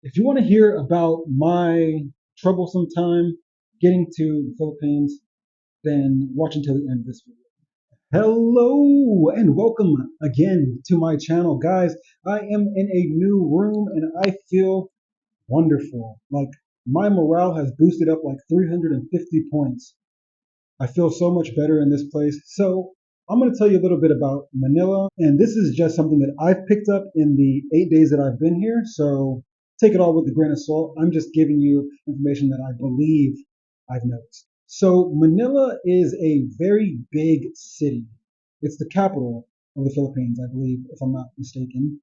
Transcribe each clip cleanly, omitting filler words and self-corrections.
If you want to hear about my troublesome time getting to the Philippines, then watch until the end of this video. Hello and welcome again to my channel. Guys, I am in a new room and I feel wonderful. Like my morale has boosted up like 350 points. I feel so much better in this place. So I'm going to tell you a little bit about Manila. And this is just something that I've picked up in the 8 days that I've been here. So take it all with a grain of salt. I'm just giving you information that I believe I've noticed. So Manila is a very big city. It's the capital of the Philippines, I believe, if I'm not mistaken.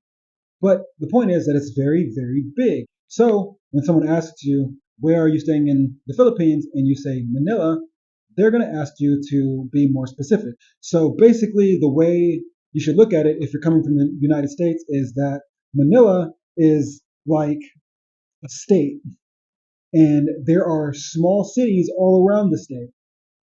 But the point is that it's very, very big. So when someone asks you, where are you staying in the Philippines? And you say Manila, they're going to ask you to be more specific. So basically, the way you should look at it if you're coming from the United States is that Manila is like a state, and there are small cities all around the state.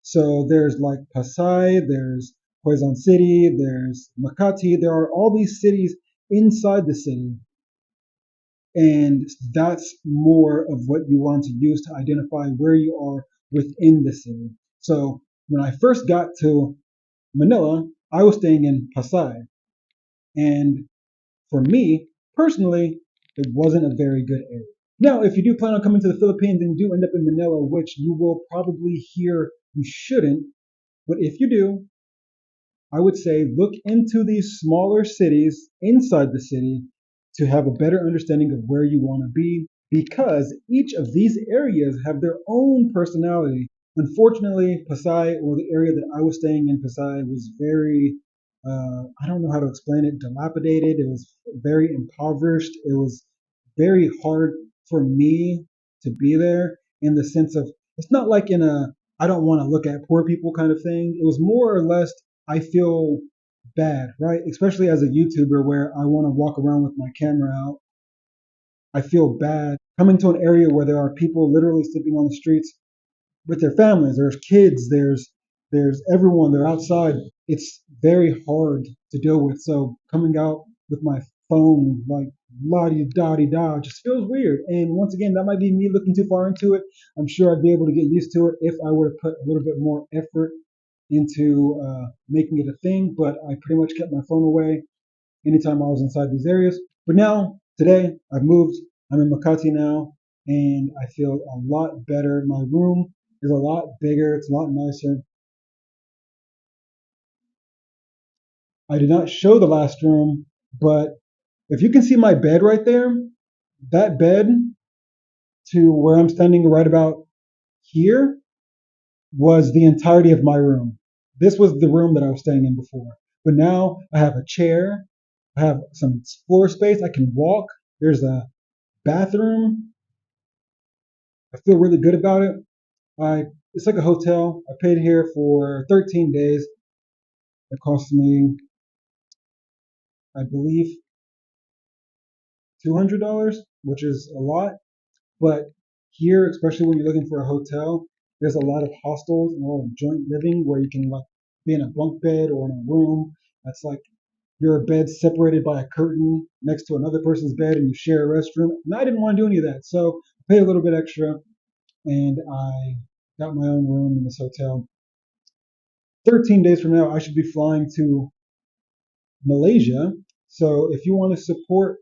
So there's like Pasay, there's Quezon City, there's Makati. There are all these cities inside the city, and that's more of what you want to use to identify where you are within the city. So when I first got to Manila, I was staying in Pasay. And for me, personally, it wasn't a very good area. Now, if you do plan on coming to the Philippines and you do end up in Manila, which you will probably hear you shouldn't, but if you do, I would say look into these smaller cities inside the city to have a better understanding of where you want to be, because each of these areas have their own personality. Unfortunately, Pasay, or the area that I was staying in, Pasay, was very, I don't know how to explain it, dilapidated. It was very impoverished. It was very hard for me to be there, in the sense of, it's not like in a I don't want to look at poor people kind of thing. It was more or less, I feel bad, right? Especially as a YouTuber where I want to walk around with my camera out. I feel bad coming to an area where there are people literally sleeping on the streets with their families. There's kids, there's everyone, they're outside. It's very hard to deal with. So coming out with my phone like la di da di da just feels weird. And once again, that might be me looking too far into it. I'm sure I'd be able to get used to it if I were to put a little bit more effort into making it a thing. But I pretty much kept my phone away anytime I was inside these areas. But now, today, I've moved. I'm in Makati now, and I feel a lot better. My room is a lot bigger. It's a lot nicer. I did not show the last room, but if you can see my bed right there, that bed to where I'm standing right about here was the entirety of my room. This was the room that I was staying in before. But now I have a chair, I have some floor space, I can walk. There's a bathroom. I feel really good about it. I It's like a hotel. I paid here for 13 days. It cost me, I believe, $200, which is a lot. But here, especially when you're looking for a hotel, there's a lot of hostels and a lot of joint living where you can like be in a bunk bed or in a room that's like your bed separated by a curtain next to another person's bed, and you share a restroom. And I didn't want to do any of that, so I paid a little bit extra and I got my own room in this hotel. 13 days from now, I should be flying to Malaysia. So if you want to support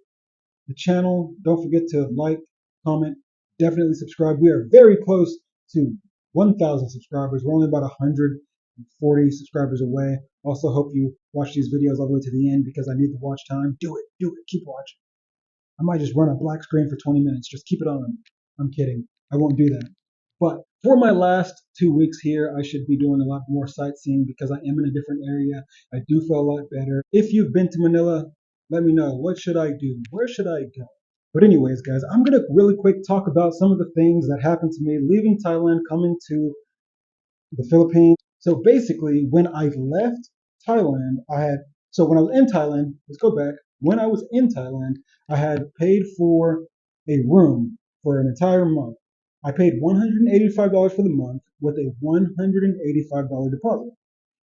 the channel, don't forget to like, comment, definitely subscribe. We are very close to 1,000 subscribers. We're only about 140 subscribers away. Also, hope you watch these videos all the way to the end because I need the watch time. Do it, keep watching. I might just run a black screen for 20 minutes. Just keep it on. I'm kidding. I won't do that. But for my last 2 weeks here, I should be doing a lot more sightseeing because I am in a different area. I do feel a lot better. If you've been to Manila, let me know. What should I do? Where should I go? But anyways, guys, I'm going to really quick talk about some of the things that happened to me leaving Thailand, coming to the Philippines. So basically, when I left Thailand, when I was in Thailand, let's go back. When I was in Thailand, I had paid for a room for an entire month. I paid $185 for the month with a $185 deposit.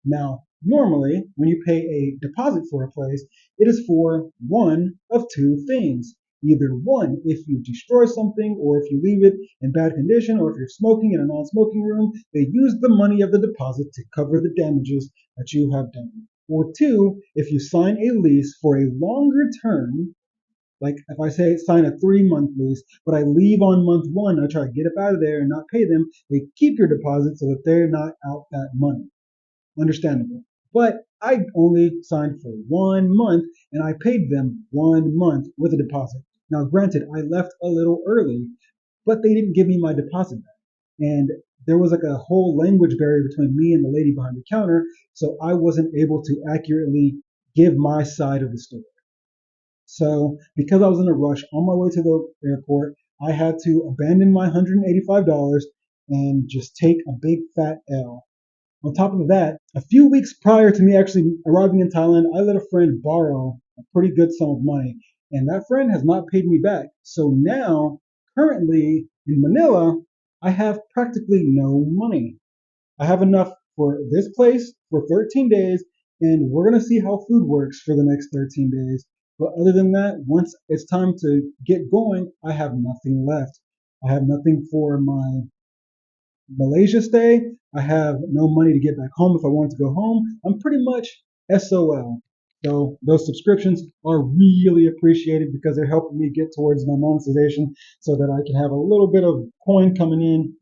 Now, normally, when you pay a deposit for a place, it is for one of two things. Either one, if you destroy something, or if you leave it in bad condition, or if you're smoking in a non-smoking room, they use the money of the deposit to cover the damages that you have done. Or two, if you sign a lease for a longer term, like if I say sign a 3 month lease, but I leave on month one, I try to get up out of there and not pay them, they keep your deposit so that they're not out that money. Understandable. But I only signed for 1 month and I paid them 1 month with a deposit. Now, granted, I left a little early, but they didn't give me my deposit back. And there was like a whole language barrier between me and the lady behind the counter, so I wasn't able to accurately give my side of the story. So, because I was in a rush on my way to the airport, I had to abandon my $185 and just take a big fat L. On top of that, a few weeks prior to me actually arriving in Thailand, I let a friend borrow a pretty good sum of money, and that friend has not paid me back. So now, currently in Manila, I have practically no money. I have enough for this place for 13 days, and we're going to see how food works for the next 13 days. But other than that, once it's time to get going, I have nothing left. I have nothing for my Malaysia stay. I have no money to get back home if I want to go home. I'm pretty much SOL. So those subscriptions are really appreciated because they're helping me get towards my monetization so that I can have a little bit of coin coming in.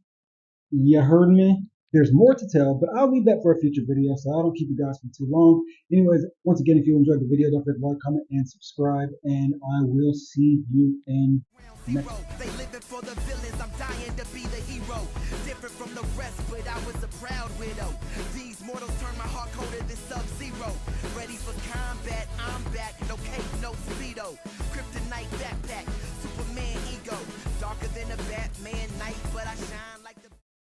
You heard me? There's more to tell, but I'll leave that for a future video so I don't keep you guys for too long. Anyways, once again, if you enjoyed the video, don't forget to like, comment, and subscribe, and I will see you in next Zero. They living for the villains, I'm dying to be the hero. Different from the rest, but I was a proud widow. These mortals turn my heart colder than Sub-Zero. Ready for combat, I'm back, no cape, no speedo. Kryptonite backpack,